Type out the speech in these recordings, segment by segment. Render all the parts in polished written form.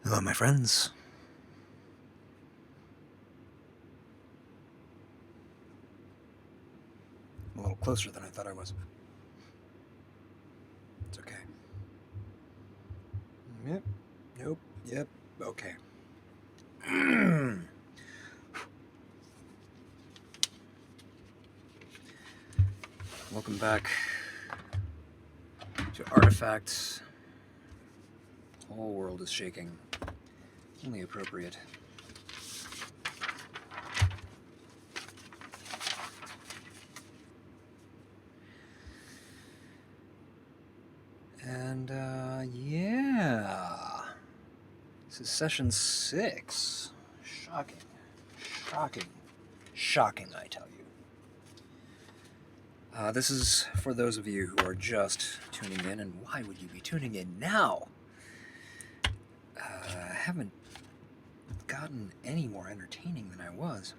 Hello, my friends. I'm a little closer than I thought I was. It's okay. Yep. Nope. Yep. Okay. Welcome back to Artifacts. The whole world is shaking. Only appropriate. And, yeah. This is session 6. Shocking. Shocking. Shocking, I tell you. This is for those of you who are just tuning in, and why would you be tuning in now? I haven't gotten any more entertaining than I was.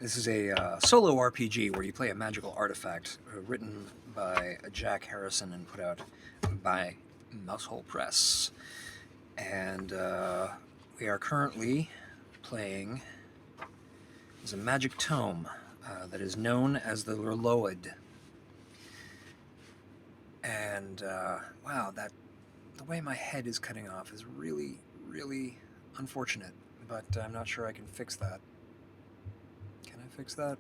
This is a solo RPG where you play a magical artifact written by Jack Harrison and put out by Mousehole Press. And we are currently playing as a magic tome that is known as the Reload. And wow, the way my head is cutting off is really, really unfortunate, but I'm not sure I can fix that. Can I fix that?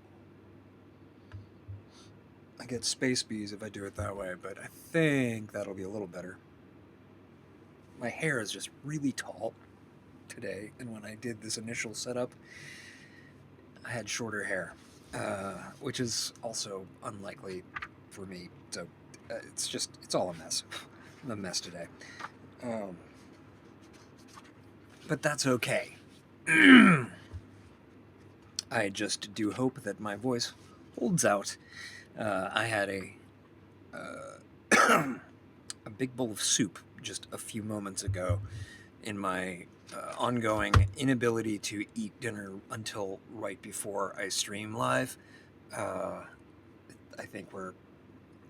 I get space bees if I do it that way, but I think that'll be a little better. My hair is just really tall today, and when I did this initial setup, I had shorter hair, which is also unlikely for me, so it's all a mess. I'm a mess today. But that's okay. I just do hope that my voice holds out. I had a big bowl of soup just a few moments ago in my ongoing inability to eat dinner until right before I stream live. I think we're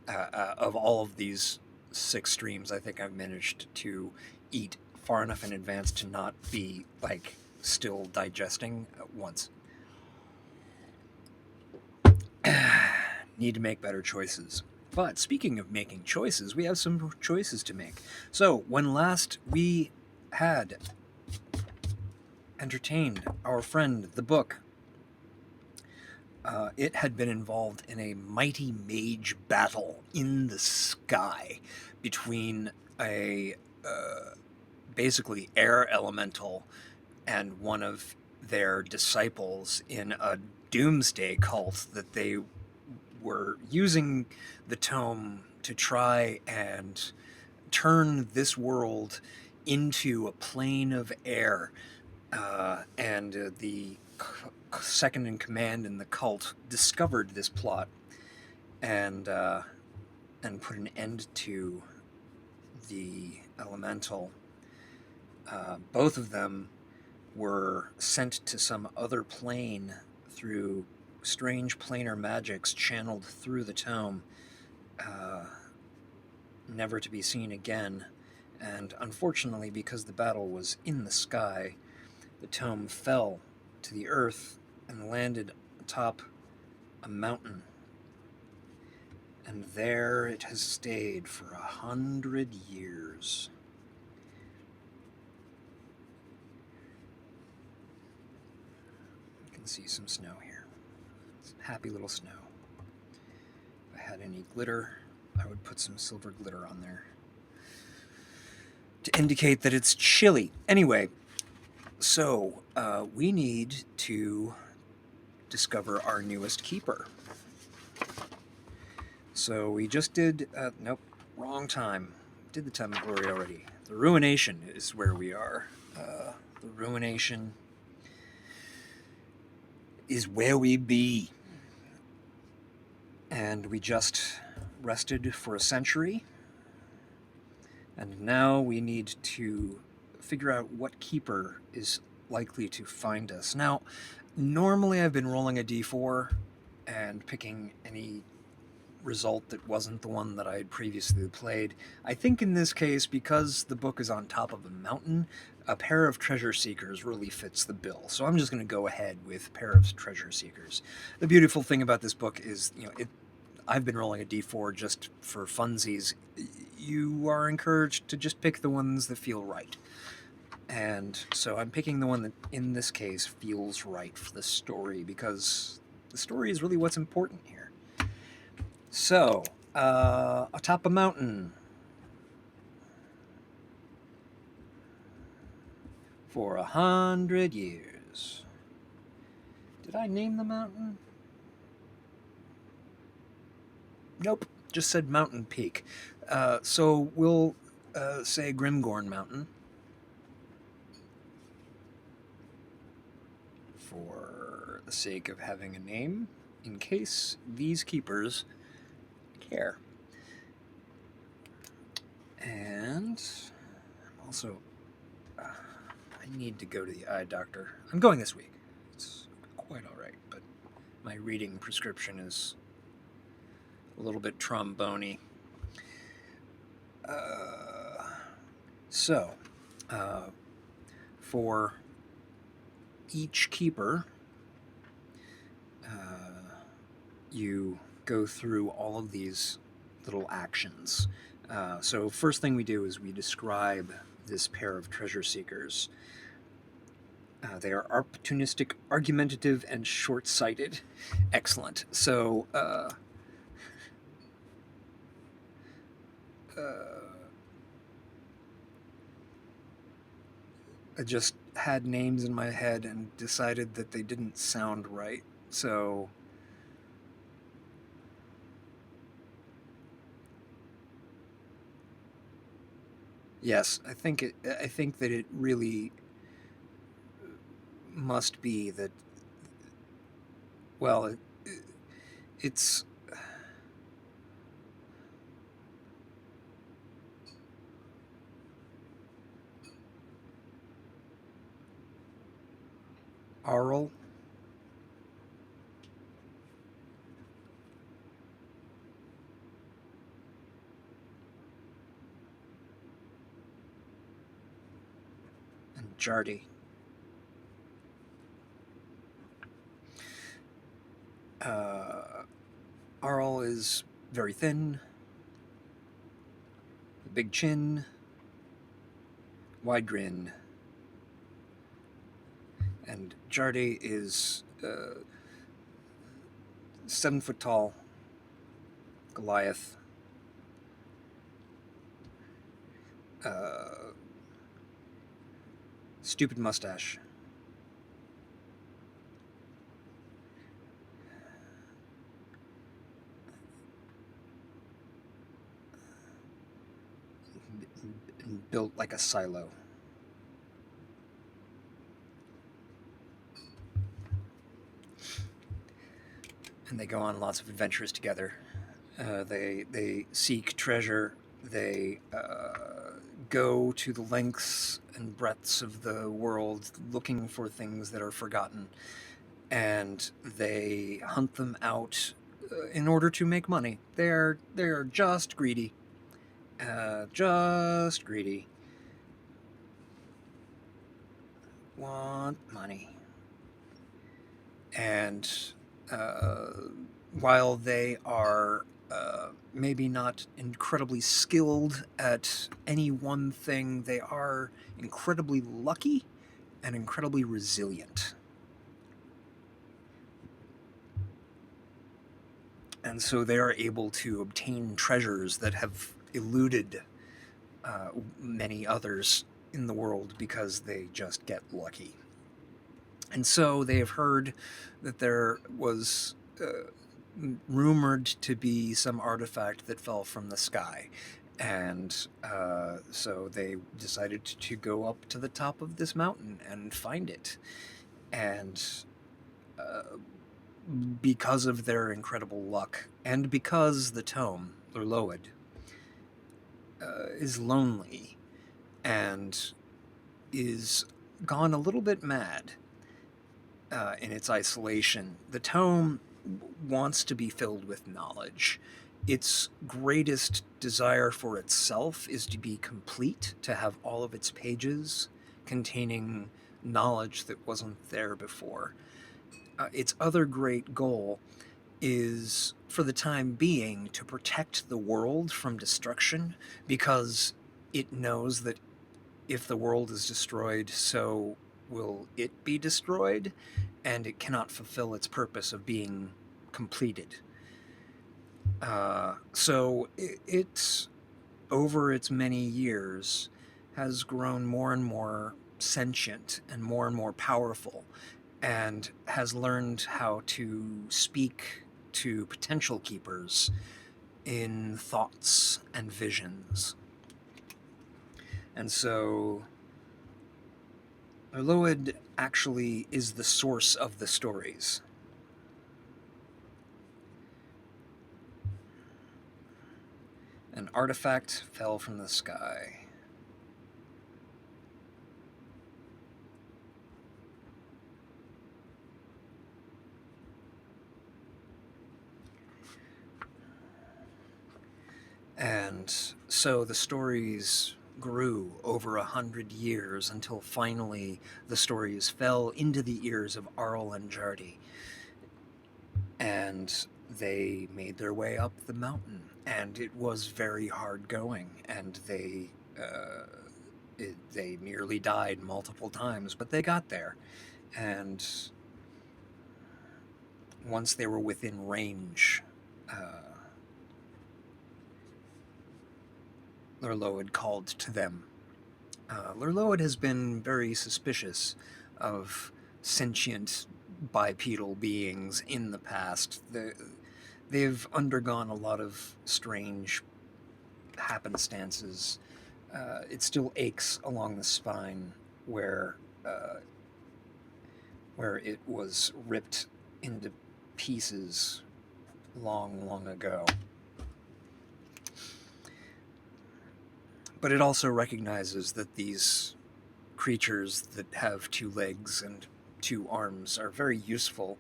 of all of these 6 streams, I think I've managed to eat far enough in advance to not be like still digesting at once. Need to make better choices. But speaking of making choices, we have some choices to make. So when last we had entertained our friend the book, it had been involved in a mighty mage battle in the sky between a basically air elemental and one of their disciples in a doomsday cult that they were using the tome to try and turn this world into a plane of air. And the second in command in the cult discovered this plot and put an end to the elemental. Both of them were sent to some other plane through strange planar magics channeled through the tome, never to be seen again. And unfortunately, because the battle was in the sky, the tome fell to the earth and landed atop a mountain. And there it has stayed for 100 years. You can see some snow here. Some happy little snow. If I had any glitter, I would put some silver glitter on there to indicate that it's chilly. Anyway, so we need to discover our newest keeper. So we just did, nope, wrong time. Did the Time of Glory already. The Ruination is where we are. The Ruination is where we be. And we just rested for a century. And now we need to figure out what keeper is likely to find us. Now, normally I've been rolling a d4 and picking any result that wasn't the one that I had previously played. I think in this case, because the book is on top of a mountain, a pair of treasure seekers really fits the bill. So I'm just going to go ahead with pair of treasure seekers. The beautiful thing about this book is, I've been rolling a d4 just for funsies. You are encouraged to just pick the ones that feel right. And so I'm picking the one that, in this case, feels right for the story, because the story is really what's important here. So, atop a mountain for 100 years. Did I name the mountain? Nope, just said Mountain Peak. So we'll say Grimgorn Mountain for the sake of having a name, in case these keepers care. And also, I need to go to the eye doctor. I'm going this week. It's quite all right, but my reading prescription is a little bit trombone-y. So, for each keeper, you go through all of these little actions. So first thing we do is we describe this pair of treasure seekers. They are opportunistic, argumentative, and short-sighted. Excellent. So, I just had names in my head and decided that they didn't sound right. So, yes, I think that it really must be that. Well, it's. Arl. And Jardy. Arl is very thin, a big chin, wide grin. And Jardy is 7 foot tall, Goliath. Stupid mustache. Built like a silo. And they go on lots of adventures together. They seek treasure. They go to the lengths and breadths of the world looking for things that are forgotten. And they hunt them out in order to make money. They're just greedy. Just greedy. Want money. And while they are maybe not incredibly skilled at any one thing, they are incredibly lucky and incredibly resilient. And so they are able to obtain treasures that have eluded many others in the world because they just get lucky. And so they have heard that there was rumored to be some artifact that fell from the sky. And so they decided to go up to the top of this mountain and find it. And because of their incredible luck, and because the tome, or Loed, is lonely and is gone a little bit mad in its isolation, the tome wants to be filled with knowledge. its greatest desire for itself is to be complete, to have all of its pages containing knowledge that wasn't there before. Its other great goal is, for the time being, to protect the world from destruction, because it knows that if the world is destroyed, so will it be destroyed, and it cannot fulfill its purpose of being completed. So it, over its many years, has grown more and more sentient and more powerful, and has learned how to speak to potential keepers in thoughts and visions. And so Erloed actually is the source of the stories. An artifact fell from the sky. And so the stories grew over 100 years until finally the stories fell into the ears of Arl and Jardy. And they made their way up the mountain, and it was very hard going, and they nearly died multiple times, but they got there. And once they were within range, Lurloed called to them. Lurloed has been very suspicious of sentient bipedal beings in the past. They've undergone a lot of strange happenstances. It still aches along the spine where it was ripped into pieces long ago. But it also recognizes that these creatures that have 2 legs and 2 arms are very useful,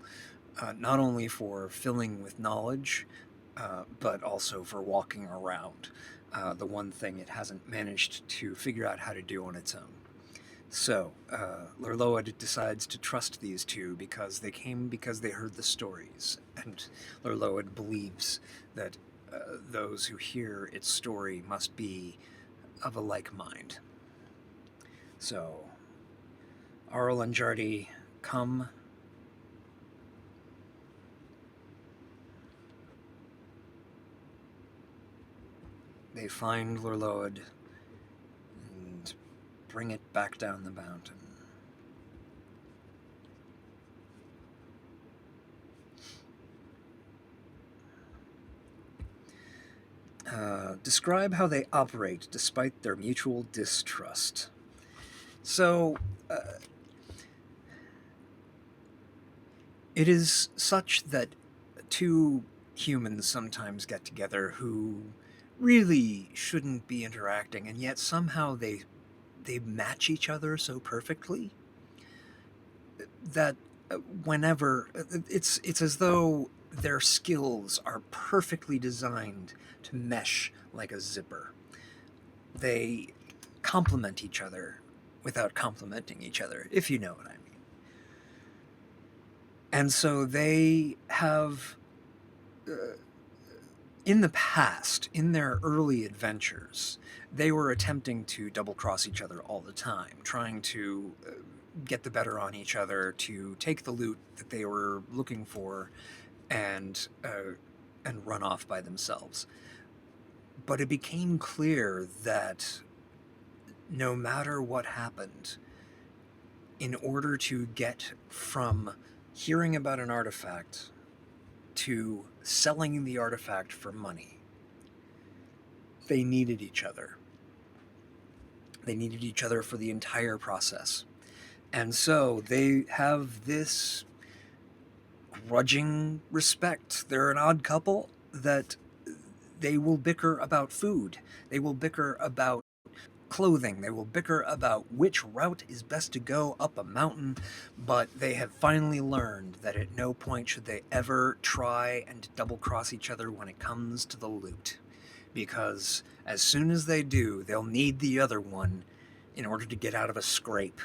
not only for filling with knowledge, but also for walking around. The one thing it hasn't managed to figure out how to do on its own. So, Lurloed decides to trust these 2 because they came because they heard the stories, and Lurloed believes that those who hear its story must be of a like mind. So, Arl and Jardy come. They find Lurloed and bring it back down the mountain. Describe how they operate despite their mutual distrust. So, it is such that 2 humans sometimes get together who really shouldn't be interacting, and yet somehow they match each other so perfectly that whenever it's as though their skills are perfectly designed to mesh like a zipper. They complement each other without complimenting each other, if you know what I mean. And so they have, in the past, in their early adventures, they were attempting to double-cross each other all the time, trying to get the better on each other, to take the loot that they were looking for, and run off by themselves. But it became clear that no matter what happened, in order to get from hearing about an artifact to selling the artifact for money, they needed each other. They needed each other for the entire process. And so they have this grudging respect. They're an odd couple that they will bicker about food. They will bicker about clothing. They will bicker about which route is best to go up a mountain, but they have finally learned that at no point should they ever try and double-cross each other when it comes to the loot. Because as soon as they do, they'll need the other one in order to get out of a scrape.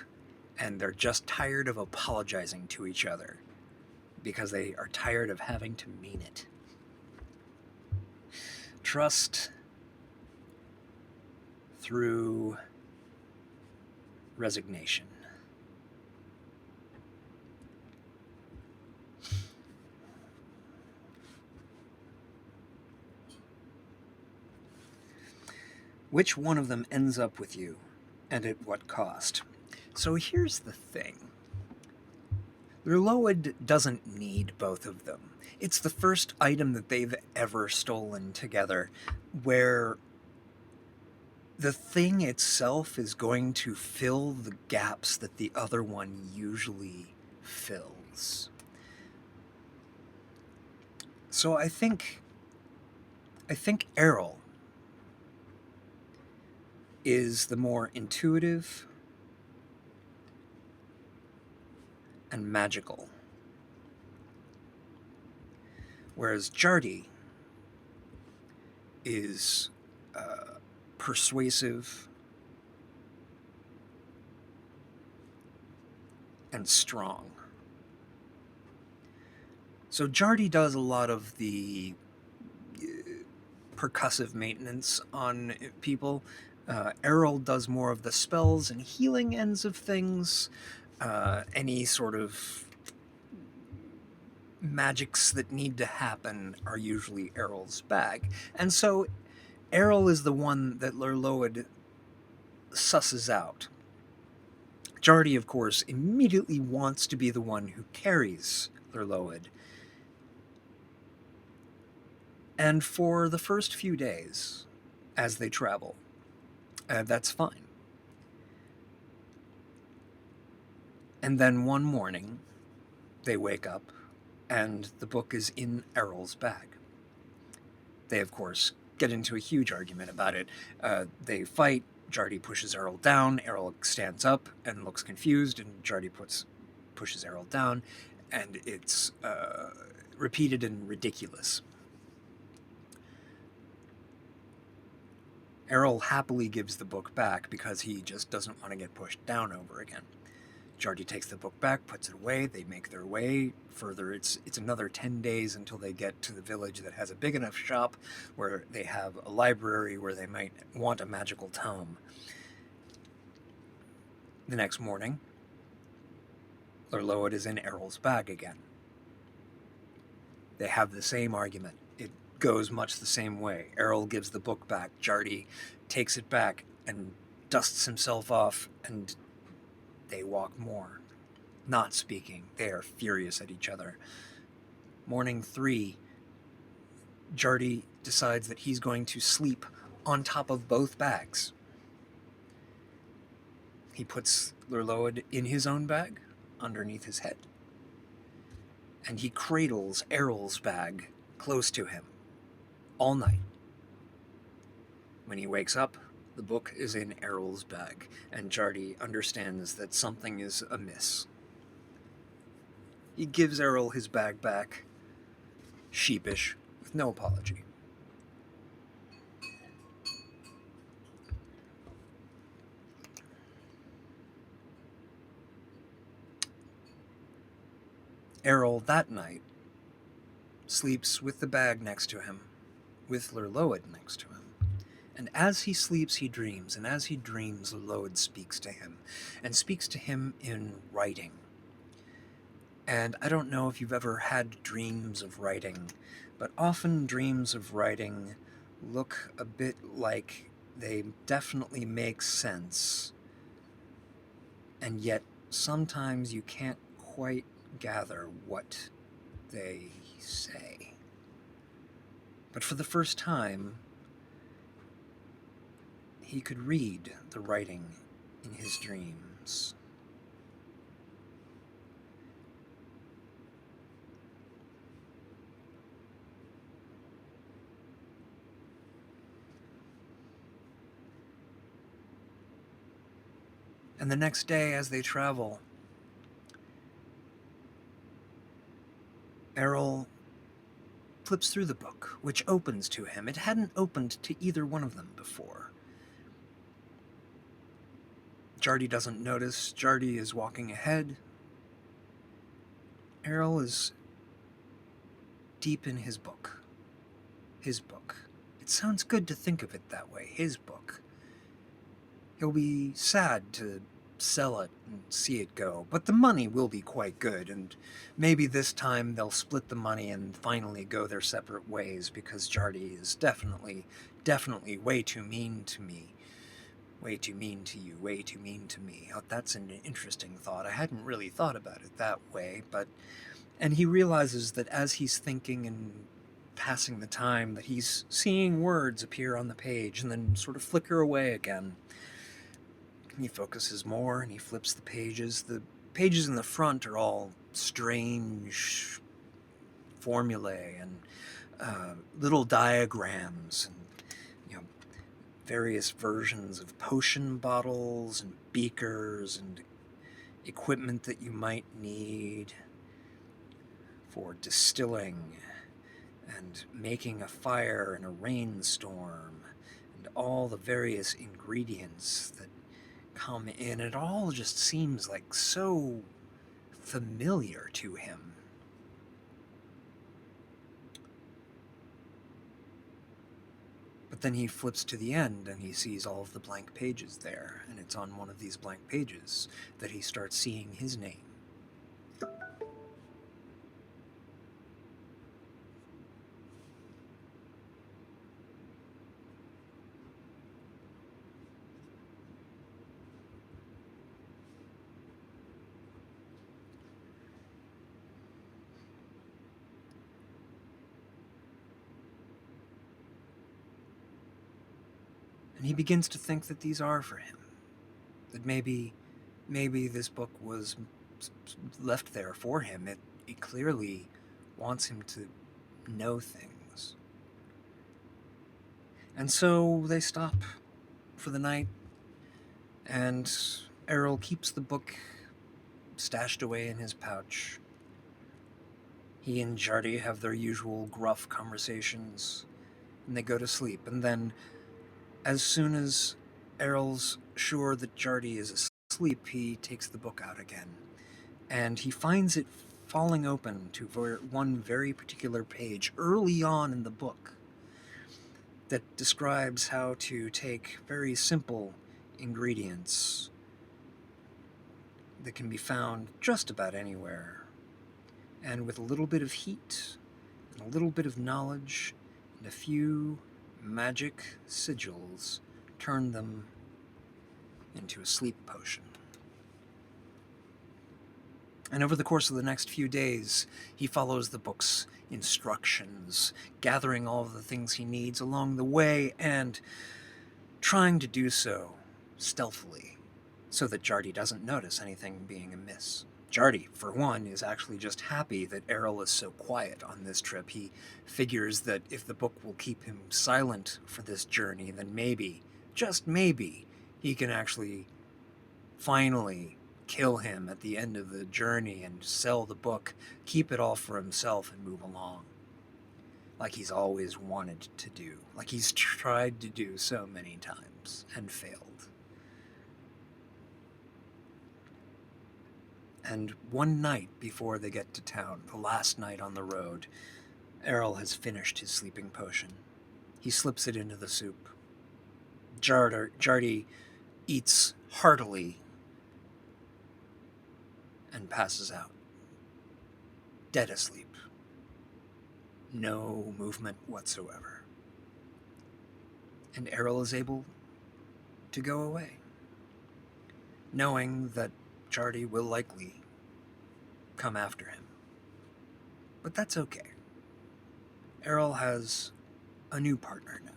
And they're just tired of apologizing to each other because they are tired of having to mean it. Trust through resignation. Which one of them ends up with you, and at what cost? So here's the thing. Lurloed doesn't need both of them. It's the first item that they've ever stolen together, where the thing itself is going to fill the gaps that the other one usually fills. So I think Errol is the more intuitive and magical, whereas Jardy is persuasive and strong. So Jardy does a lot of the percussive maintenance on people. Errol does more of the spells and healing ends of things. Any sort of magics that need to happen are usually Errol's bag. And so Errol is the one that Lurloed susses out. Jardy, of course, immediately wants to be the one who carries Lurloed. And for the first few days, as they travel, that's fine. And then one morning, they wake up, and the book is in Errol's bag. They, of course, get into a huge argument about it. They fight. Jardy pushes Errol down. Errol stands up and looks confused, and Jardy pushes Errol down, and it's repeated and ridiculous. Errol happily gives the book back because he just doesn't want to get pushed down over again. Jardy takes the book back, puts it away, they make their way further. It's another 10 days until they get to the village that has a big enough shop where they have a library where they might want a magical tome. The next morning, Lurloed is in Errol's bag again. They have the same argument. It goes much the same way. Errol gives the book back. Jardy takes it back and dusts himself off, and they walk more. Not speaking. They are furious at each other. Morning 3, Jardy decides that he's going to sleep on top of both bags. He puts Lurloed in his own bag, underneath his head. And he cradles Errol's bag close to him all night. When he wakes up, the book is in Errol's bag, and Jardy understands that something is amiss. He gives Errol his bag back, sheepish, with no apology. Errol, that night, sleeps with the bag next to him, with Lurloed next to him. And as he sleeps, he dreams, and as he dreams, Lurloed speaks to him, and speaks to him in writing. And I don't know if you've ever had dreams of writing, but often dreams of writing look a bit like they definitely make sense, and yet sometimes you can't quite gather what they say. But for the first time, he could read the writing in his dreams. And the next day, as they travel, Errol flips through the book, which opens to him. It hadn't opened to either one of them before. Jardy doesn't notice. Jardy is walking ahead. Errol is deep in his book. His book. It sounds good to think of it that way. His book. He'll be sad to sell it and see it go, but the money will be quite good, and maybe this time they'll split the money and finally go their separate ways, because Jardy is definitely way too mean to me. Way too mean to you, way too mean to me. Oh, that's an interesting thought. I hadn't really thought about it that way, and he realizes that as he's thinking and passing the time, that he's seeing words appear on the page and then sort of flicker away again. He focuses more and he flips the pages. The pages in the front are all strange formulae and little diagrams and various versions of potion bottles and beakers and equipment that you might need for distilling and making a fire in a rainstorm, and all the various ingredients that come in. It all just seems like so familiar to him. But then he flips to the end and he sees all of the blank pages there, and it's on one of these blank pages that he starts seeing his name. And he begins to think that these are for him. That maybe this book was left there for him. It clearly wants him to know things. And so they stop for the night, and Errol keeps the book stashed away in his pouch. He and Jardy have their usual gruff conversations, and they go to sleep. And then, as soon as Errol's sure that Jardy is asleep, he takes the book out again. And he finds it falling open to one very particular page early on in the book that describes how to take very simple ingredients that can be found just about anywhere, and with a little bit of heat and a little bit of knowledge and a few magic sigils, turn them into a sleep potion. And over the course of the next few days, he follows the book's instructions, gathering all of the things he needs along the way and trying to do so stealthily so that Jardy doesn't notice anything being amiss. Jardy, for one, is actually just happy that Errol is so quiet on this trip. He figures that if the book will keep him silent for this journey, then maybe, just maybe, he can actually finally kill him at the end of the journey and sell the book, keep it all for himself, and move along. Like he's always wanted to do. Like he's tried to do so many times and failed. And one night before they get to town, the last night on the road, Errol has finished his sleeping potion. He slips it into the soup. Jardy eats heartily and passes out, dead asleep. No movement whatsoever. And Errol is able to go away, knowing that Jardy will likely come after him. But that's okay. Errol has a new partner now.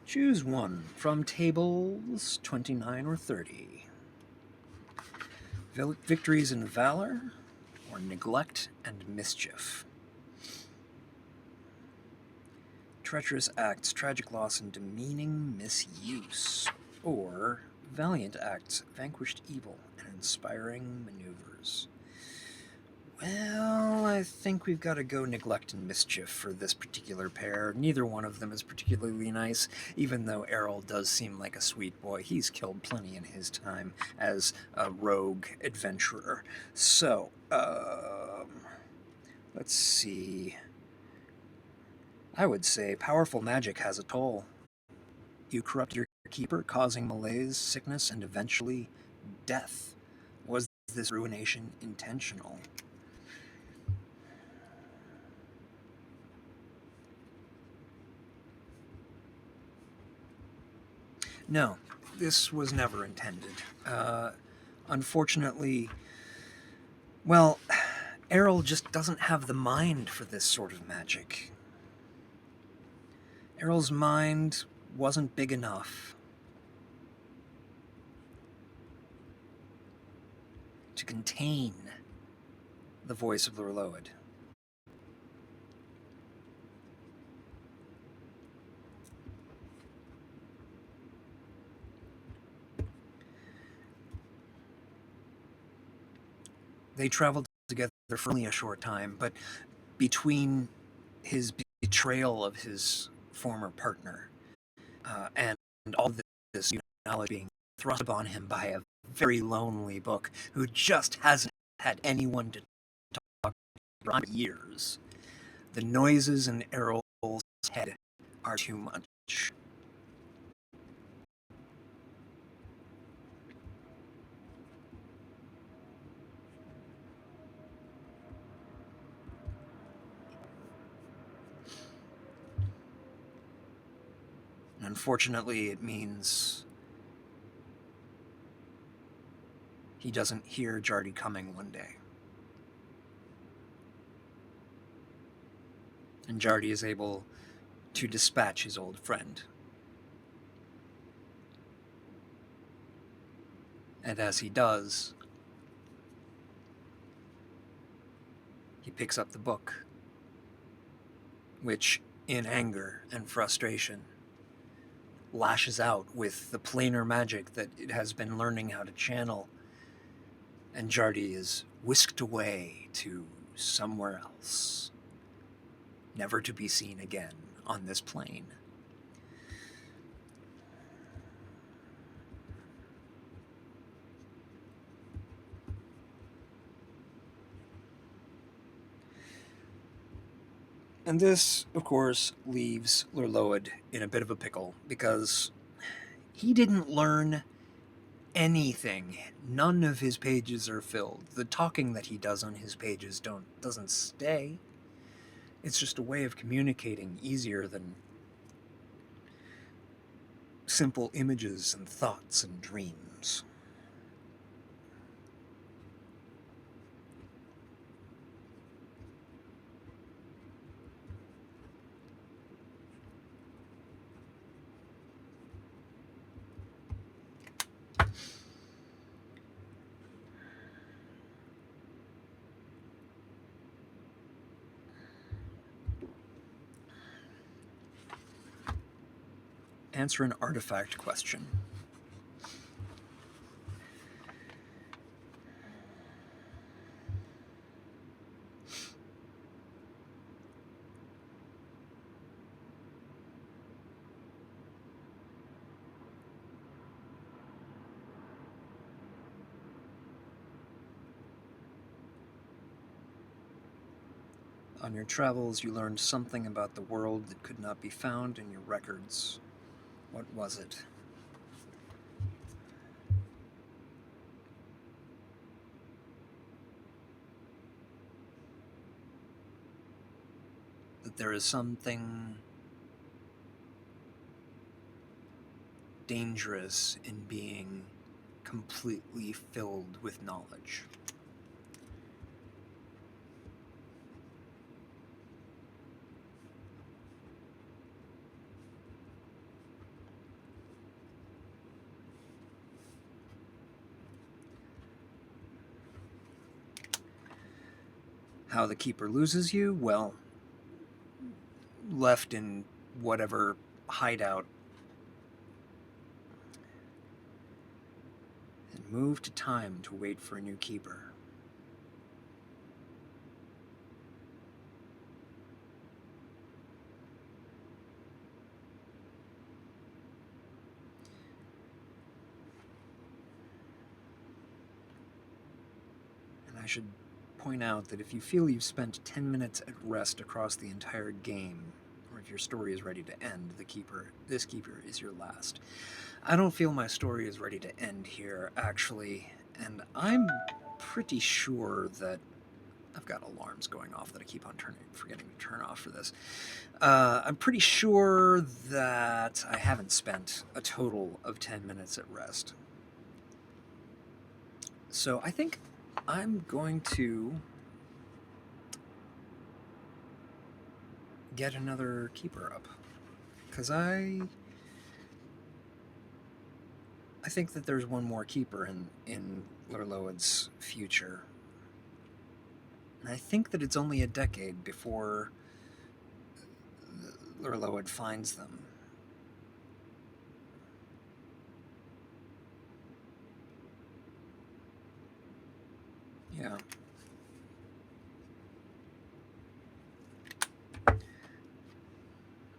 Choose one from tables 29 or 30. Victories in valor or neglect and mischief. Treacherous acts, tragic loss, and demeaning misuse. Or valiant acts, vanquished evil, and inspiring maneuvers. Well, I think we've got to go neglect and mischief for this particular pair. Neither one of them is particularly nice, even though Errol does seem like a sweet boy. He's killed plenty in his time as a rogue adventurer. So, let's see. I would say powerful magic has a toll. You corrupt your keeper, causing malaise, sickness, and eventually death. Was this ruination intentional? No, this was never intended. Unfortunately, well, Errol just doesn't have the mind for this sort of magic. Errol's mind wasn't big enough to contain the voice of Lurloed. They traveled together for only a short time, but between his betrayal of his former partner and all this knowledge being thrust upon him by a very lonely book who just hasn't had anyone to talk to for years, the noises in Errol's head are too much. And unfortunately, it means he doesn't hear Jardy coming one day. And Jardy is able to dispatch his old friend. And as he does, he picks up the book, which, in anger and frustration, lashes out with the planar magic that it has been learning how to channel, and Jardy is whisked away to somewhere else, never to be seen again on this plane. And this, of course, leaves Lurloed in a bit of a pickle, because he didn't learn anything. None of his pages are filled. The talking that he does on his pages doesn't stay. It's just a way of communicating easier than simple images and thoughts and dreams. Answer an artifact question. On your travels, you learned something about the world that could not be found in your records. What was it? That there is something dangerous in being completely filled with knowledge. how the keeper loses you? Well, left in whatever hideout and move to time to wait for a new keeper. And I should point out that if you feel you've spent 10 minutes at rest across the entire game, or if your story is ready to end, this keeper is your last. I don't feel my story is ready to end here, actually, and I'm pretty sure that I've got alarms going off that I keep on forgetting to turn off for this. I'm pretty sure that I haven't spent a total of 10 minutes at rest. So I think I'm going to get another keeper up, because I think that there's one more keeper in Lurload's future. And I think that it's only a decade before Lurload finds them. Yeah.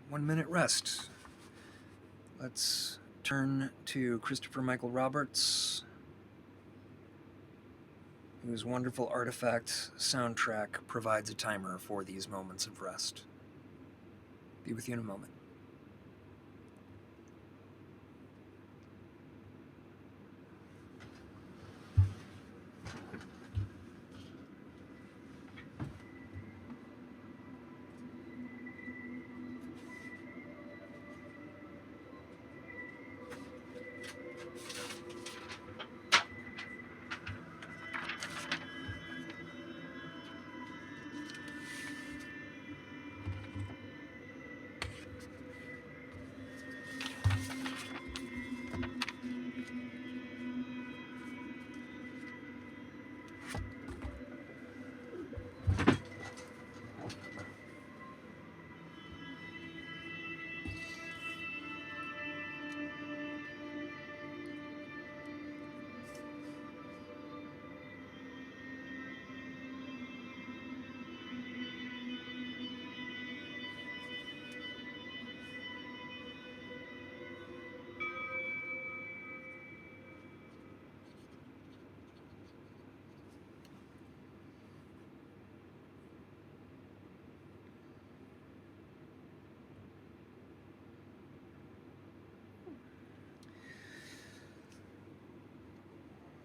One minute rest. Let's turn to Christopher Michael Roberts, whose wonderful Artifact soundtrack provides a timer for these moments of rest. Be with you in a moment.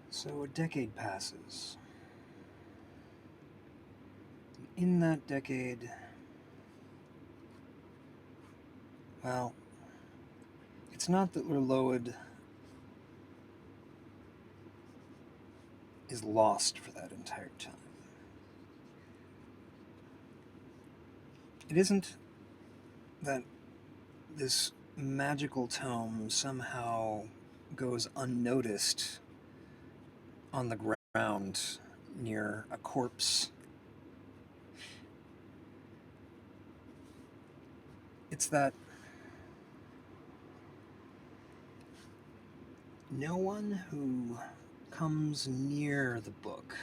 So a decade passes. In that decade, well, it's not that Lurload is lost for that entire time. It isn't that this magical tome somehow goes unnoticed on the ground near a corpse. It's that no one who comes near the book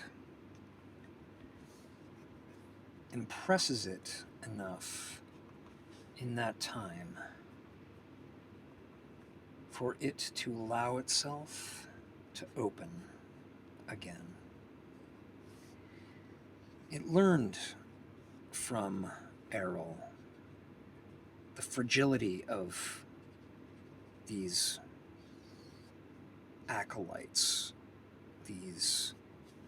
impresses it enough in that time for it to allow itself to open again. It learned from Errol the fragility of these acolytes, these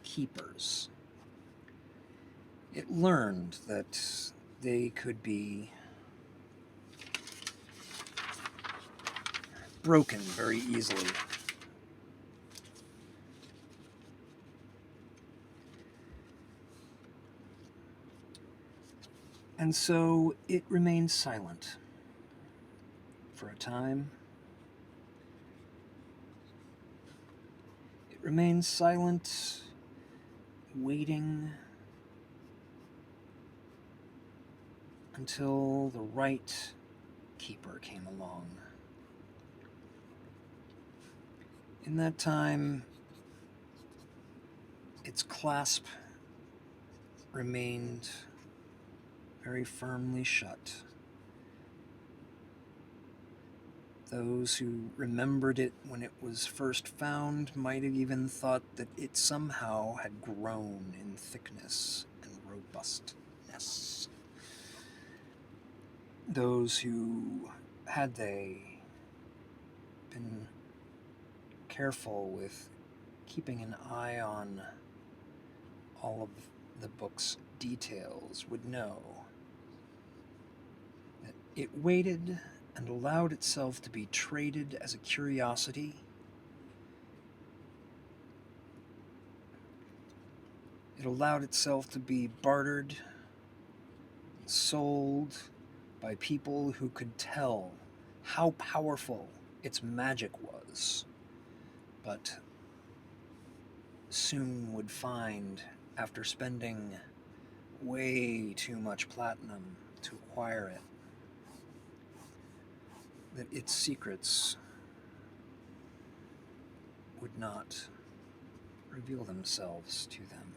keepers. It learned that they could be broken very easily. And so it remained silent for a time. It remained silent, waiting until the right keeper came along. In that time, its clasp remained very firmly shut. Those who remembered it when it was first found might have even thought that it somehow had grown in thickness and robustness. Those who, had they been careful with keeping an eye on all of the book's details, would know that it waited and allowed itself to be traded as a curiosity. It allowed itself to be bartered, sold by people who could tell how powerful its magic was, but soon would find, after spending way too much platinum to acquire it, that its secrets would not reveal themselves to them.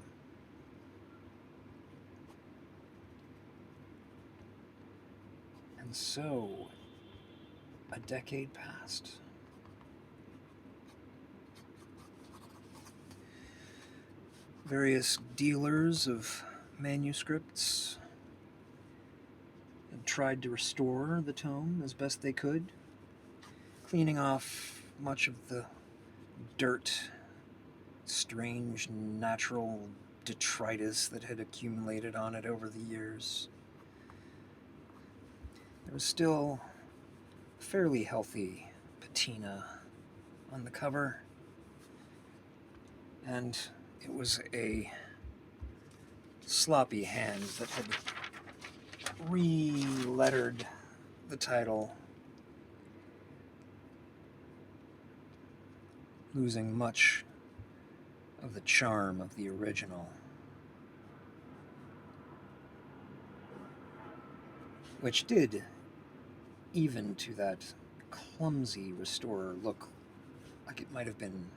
And so, a decade passed. Various dealers of manuscripts had tried to restore the tome as best they could, cleaning off much of the dirt, strange natural detritus that had accumulated on it over the years. There was still a fairly healthy patina on the cover, and it was a sloppy hand that had re-lettered the title, losing much of the charm of the original, which did, even to that clumsy restorer, look like it might have been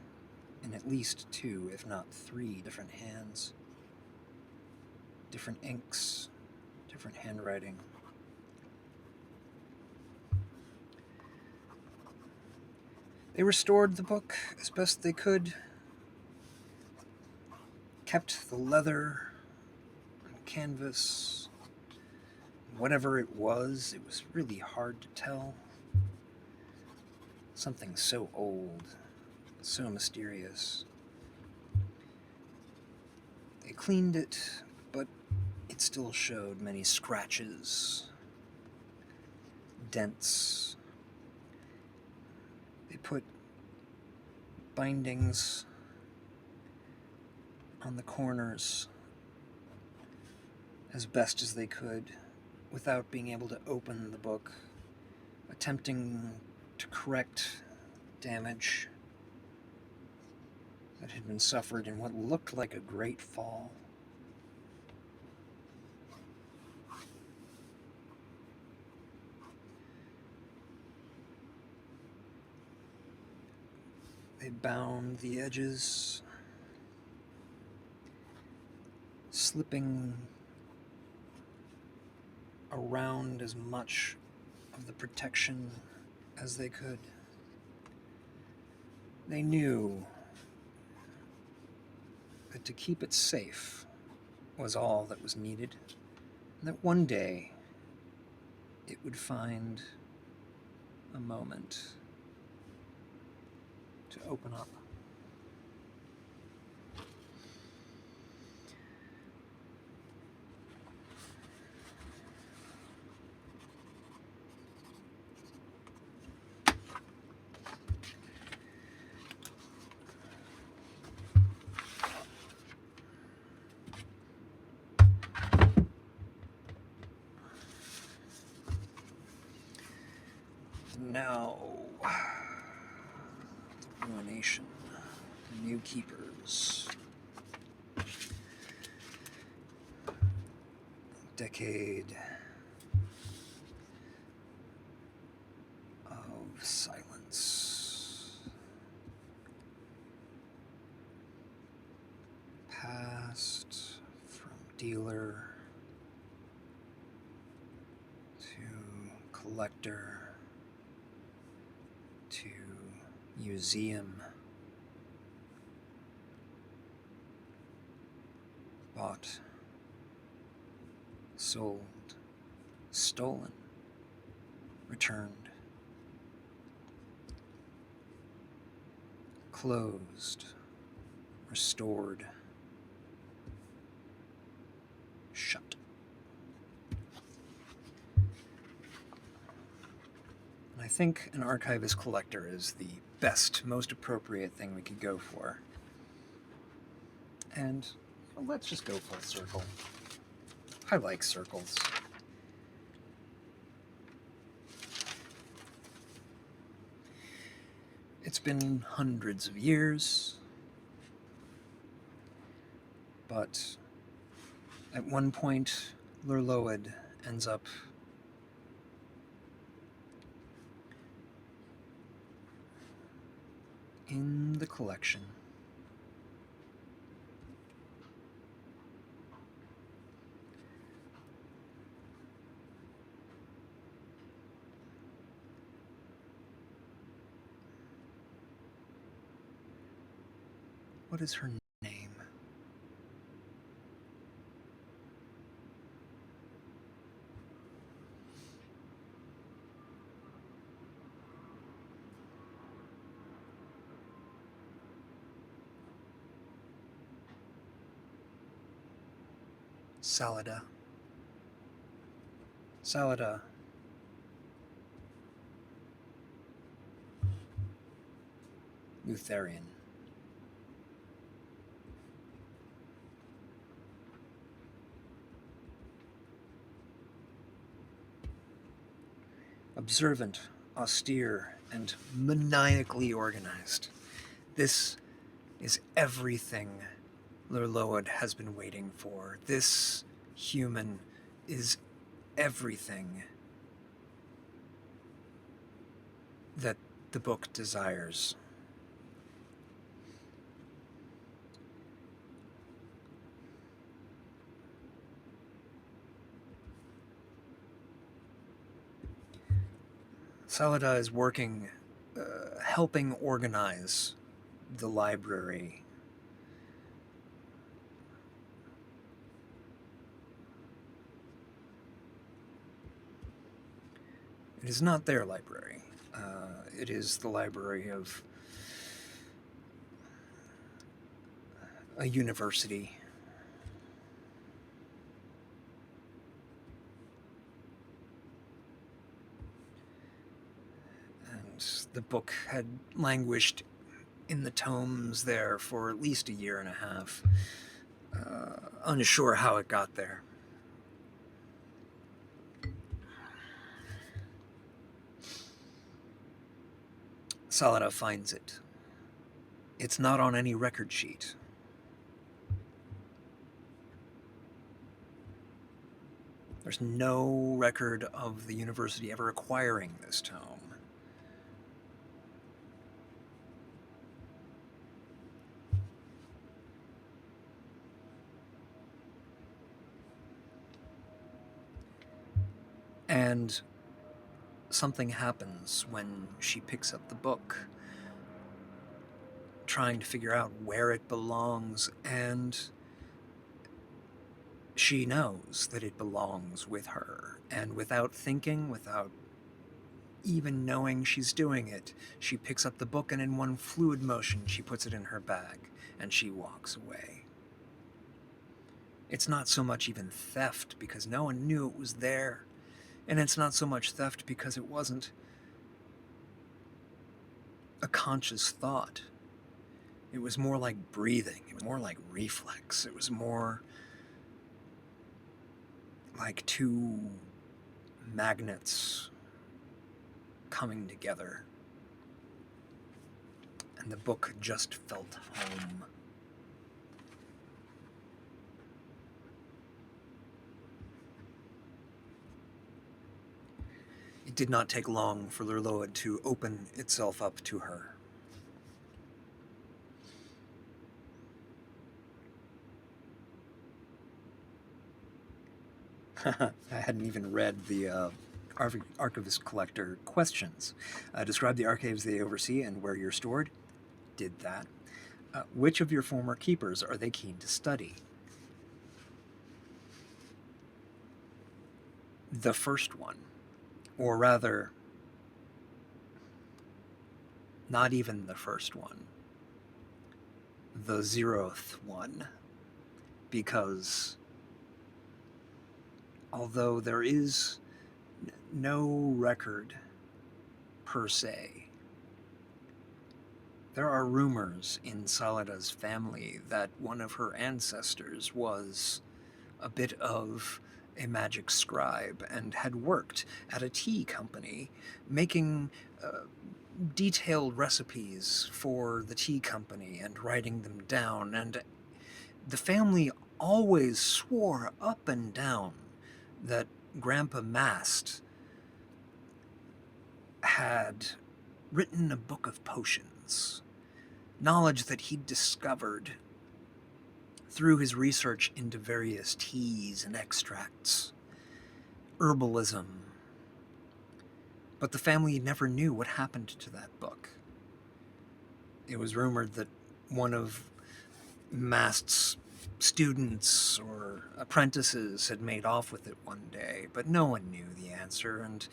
in at least 2, if not 3 different hands, different inks, different handwriting. They restored the book as best they could, kept the leather and canvas. Whatever it was really hard to tell. Something so old, so mysterious. They cleaned it, but it still showed many scratches, dents. They put bindings on the corners as best as they could without being able to open the book, attempting to correct damage that had been suffered in what looked like a great fall. They bound the edges, slipping around as much of the protection as they could. They knew that to keep it safe was all that was needed, and that one day it would find a moment to open up. Now, ruination, new keepers. Decade silence. Past from dealer to collector to museum. Bought, sold, stolen, returned, closed, restored, shut. And I think an archivist collector is the best, most appropriate thing we could go for. And well, let's just go full circle. I like circles. It's been hundreds of years, but at one point, Lurloed ends up in the collection. What is her name? Salada. Salada. Lutherian. Observant, austere, and maniacally organized. This is everything Lurloed has been waiting for. This human is everything that the book desires. Salada is working, helping organize the library. It is not their library. It is the library of a university. And the book had languished in the tomes there for at least a year and a half. Unsure how it got there. Salada finds it. It's not on any record sheet. There's no record of the university ever acquiring this tome. And something happens when she picks up the book, trying to figure out where it belongs, and she knows that it belongs with her. And without thinking, without even knowing she's doing it, she picks up the book, and in one fluid motion, she puts it in her bag, and she walks away. It's not so much even theft, because no one knew it was there. And it's not so much theft because it wasn't a conscious thought. It was more like breathing. It was more like reflex. It was more like two magnets coming together. And the book just felt home. It did not take long for Lurload to open itself up to her. I hadn't even read the Archivist Collector questions. Describe the archives they oversee and where you're stored. Did that. Which of your former keepers are they keen to study? The first one. Or rather, not even the first one. The 0th one. Because although there is no record per se, there are rumors in Salada's family that one of her ancestors was a bit of a magic scribe and had worked at a tea company making detailed recipes for the tea company and writing them down. And the family always swore up and down that Grandpa Mast had written a book of potions, knowledge that he'd discovered through his research into various teas and extracts, herbalism. But the family never knew what happened to that book. It was rumored that one of Mast's students or apprentices had made off with it one day, but no one knew the answer, and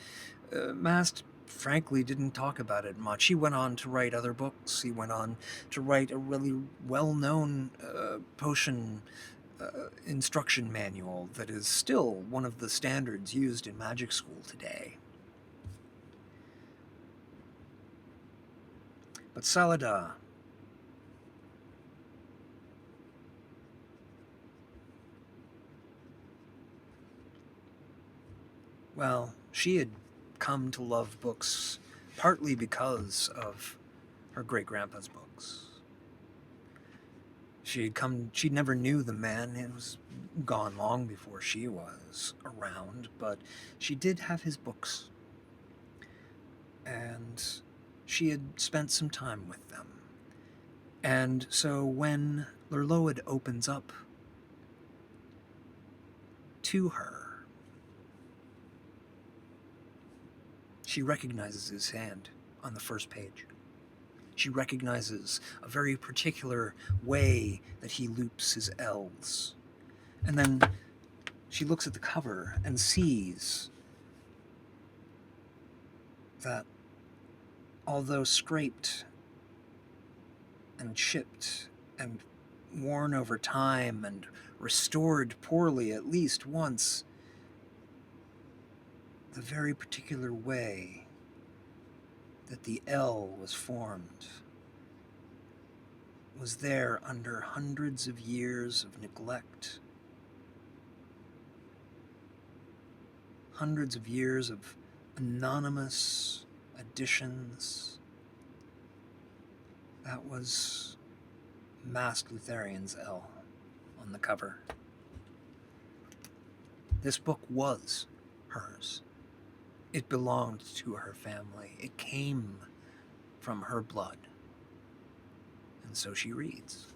Mast frankly didn't talk about it much. He went on to write other books. He went on to write a really well-known potion instruction manual that is still one of the standards used in magic school today. But Salada, well, she had come to love books partly because of her great-grandpa's books. She never knew the man. He was gone long before she was around, but she did have his books. And she had spent some time with them. And so when Lurload opens up to her, she recognizes his hand on the first page. She recognizes a very particular way that he loops his L's. And then she looks at the cover and sees that although scraped and chipped and worn over time and restored poorly at least once, the very particular way that the L was formed was there under hundreds of years of neglect, hundreds of years of anonymous additions. That was Masked Lutherian's L on the cover. This book was hers. It belonged to her family. It came from her blood. And so she reads.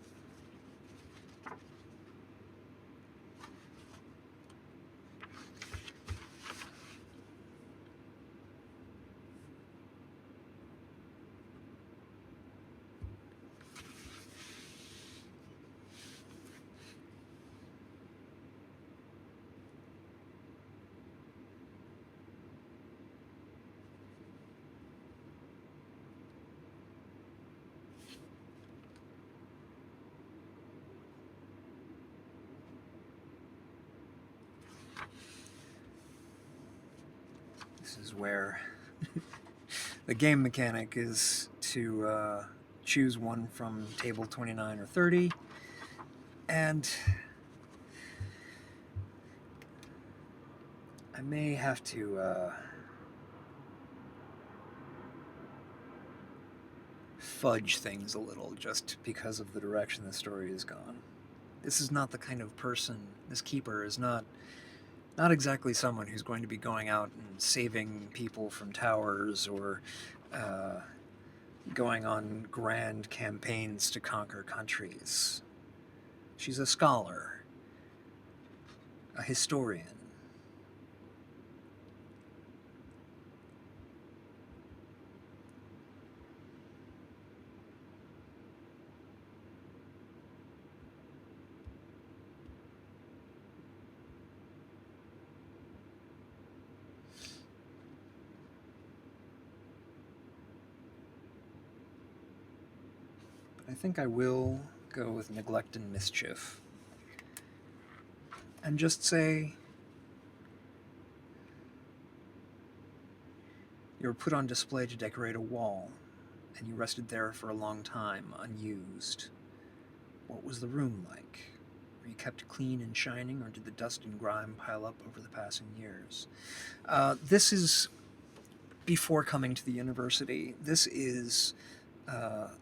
This is where the game mechanic is to choose one from table 29 or 30, and I may have to fudge things a little just because of the direction the story has gone. This is not the kind of person, this keeper is not Not exactly someone who's going to be going out and saving people from towers or going on grand campaigns to conquer countries. She's a scholar, a historian. I think I will go with neglect and mischief. And just say you were put on display to decorate a wall, and you rested there for a long time, unused. What was the room like? Were you kept clean and shining, or did the dust and grime pile up over the passing years? This is before coming to the university. This is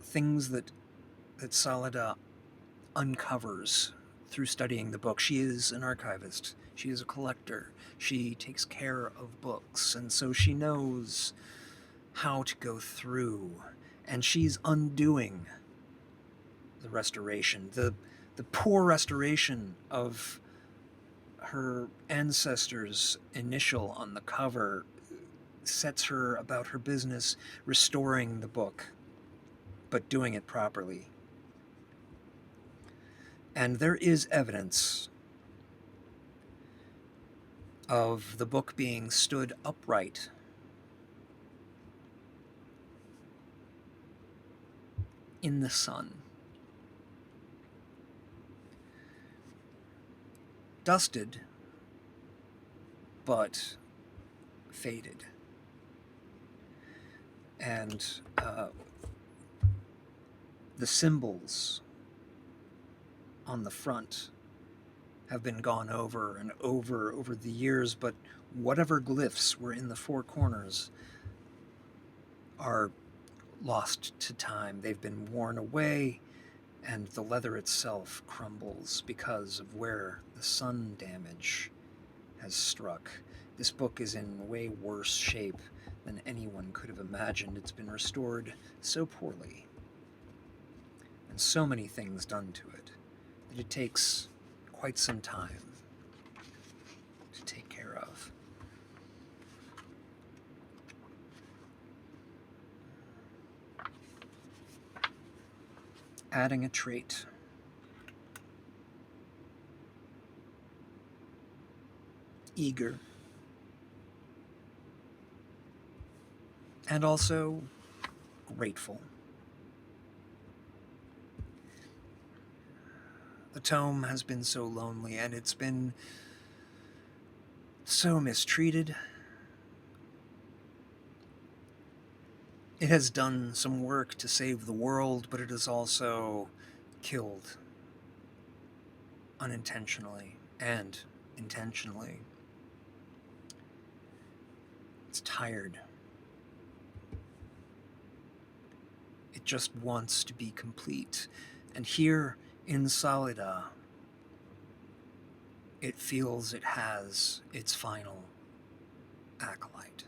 things that Salada uncovers through studying the book. She is an archivist. She is a collector. She takes care of books, and so she knows how to go through, and she's undoing the restoration, the poor restoration of her ancestors' initial on the cover sets her about her business restoring the book, but doing it properly. And there is evidence of the book being stood upright in the sun. Dusted, but faded. And the symbols on the front have been gone over and over the years, but whatever glyphs were in the four corners are lost to time. They've been worn away, and the leather itself crumbles because of where the sun damage has struck. This book is in way worse shape than anyone could have imagined. It's been restored so poorly, and so many things done to it, that it takes quite some time to take care of. Adding a trait. Eager. And also grateful. The tome has been so lonely, and it's been so mistreated. It has done some work to save the world, but it has also killed unintentionally and intentionally. It's tired. It just wants to be complete. And here in Salida, it feels it has its final acolyte.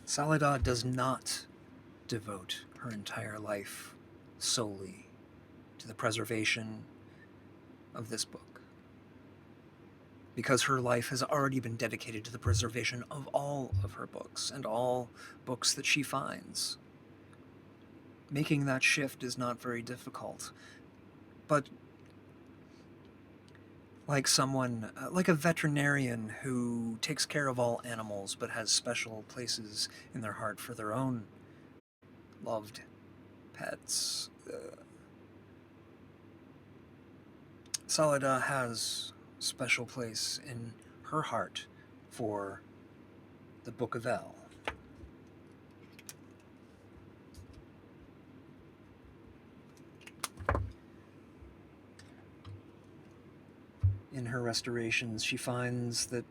Salida does not devote her entire life solely to the preservation of this book, because her life has already been dedicated to the preservation of all of her books and all books that she finds. Making that shift is not very difficult, but like like a veterinarian who takes care of all animals but has special places in their heart for their own loved pets. Salida has a special place in her heart for the Book of El. In her restorations, she finds that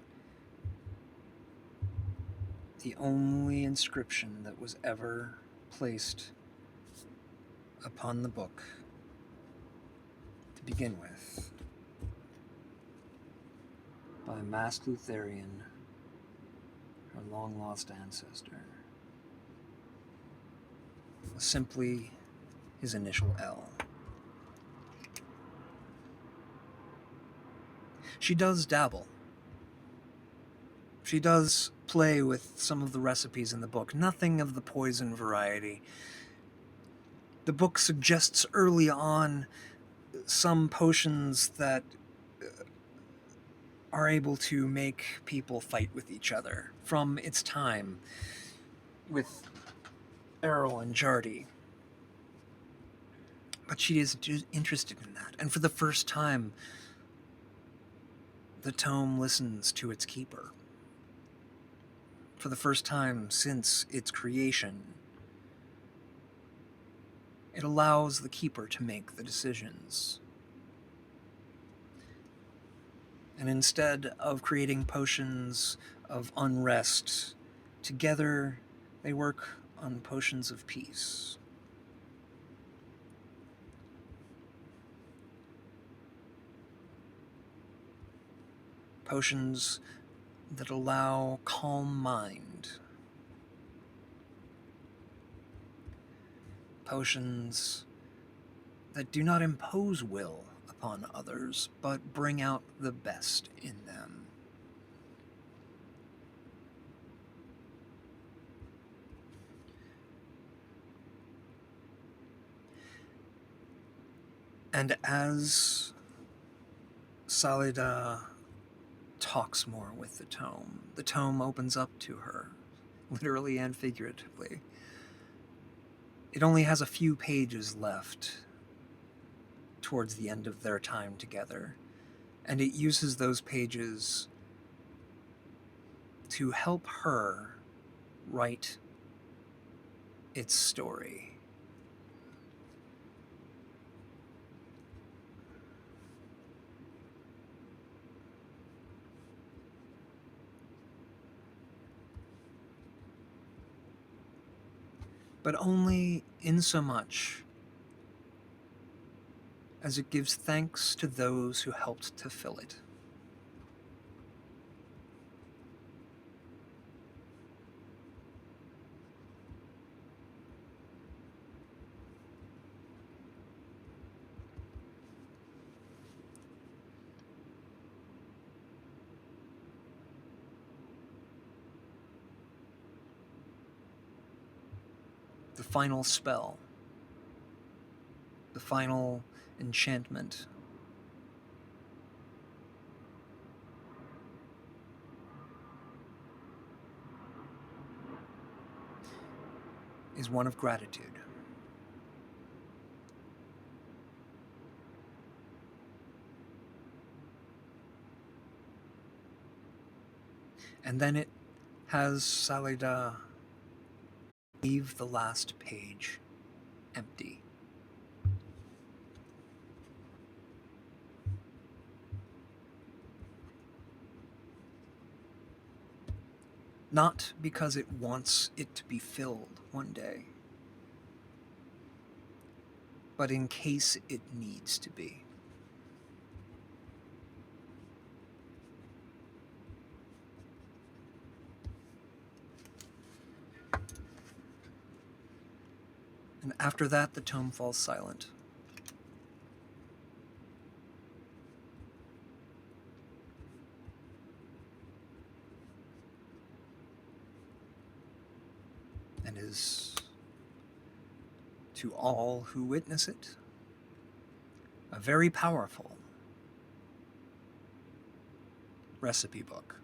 the only inscription that was ever placed upon the book to begin with by a masked Lutherian, her long-lost ancestor, was simply his initial L. She does dabble. She does play with some of the recipes in the book, nothing of the poison variety. The book suggests early on some potions that are able to make people fight with each other from its time with Errol and Jardy. But she is interested in that. And for the first time, the tome listens to its keeper. For the first time since its creation, it allows the keeper to make the decisions. And instead of creating potions of unrest, together they work on potions of peace. Potions that allow calm mind. Potions that do not impose will upon others, but bring out the best in them. And as Salida talks more with the tome opens up to her, literally and figuratively. It only has a few pages left towards the end of their time together, and it uses those pages to help her write its story. But only insomuch as it gives thanks to those who helped to fill it. The final spell, the final enchantment, is one of gratitude. And then it has Salida leave the last page empty. Not because it wants it to be filled one day, but in case it needs to be. And after that, the tome falls silent. And is, to all who witness it, a very powerful recipe book.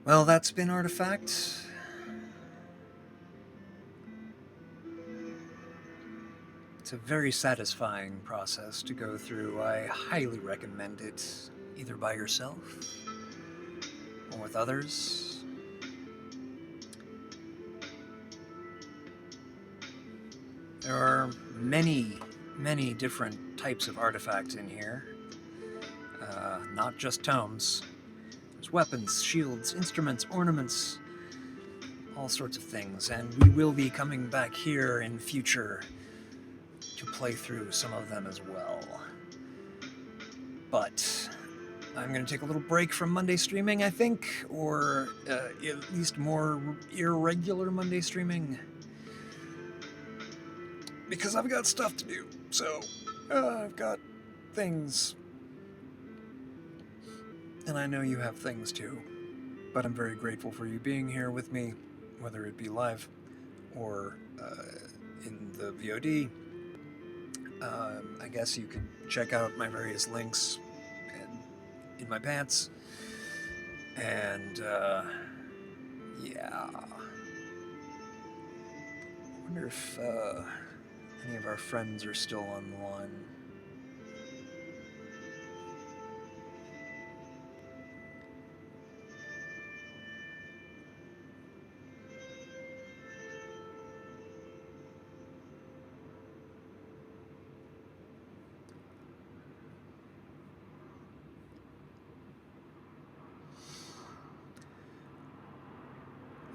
Well, that's been Artifact. It's a very satisfying process to go through. I highly recommend it, either by yourself or with others. There are many, many different types of artifacts in here, not just tomes. There's weapons, shields, instruments, ornaments, all sorts of things, and we will be coming back here in future to play through some of them as well. But I'm going to take a little break from Monday streaming, I think, or at least more irregular Monday streaming, because I've got stuff to do. So I've got things, and I know you have things too. But I'm very grateful for you being here with me, whether it be live or in the VOD. I guess you can check out my various links in my pants. And yeah. I wonder if any of our friends are still on the line.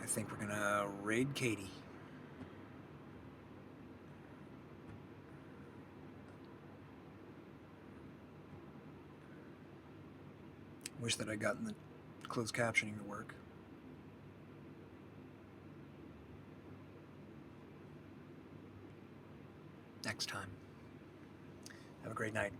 I think we're gonna raid Katie. Wish that I'd gotten the closed captioning to work. Next time. Have a great night.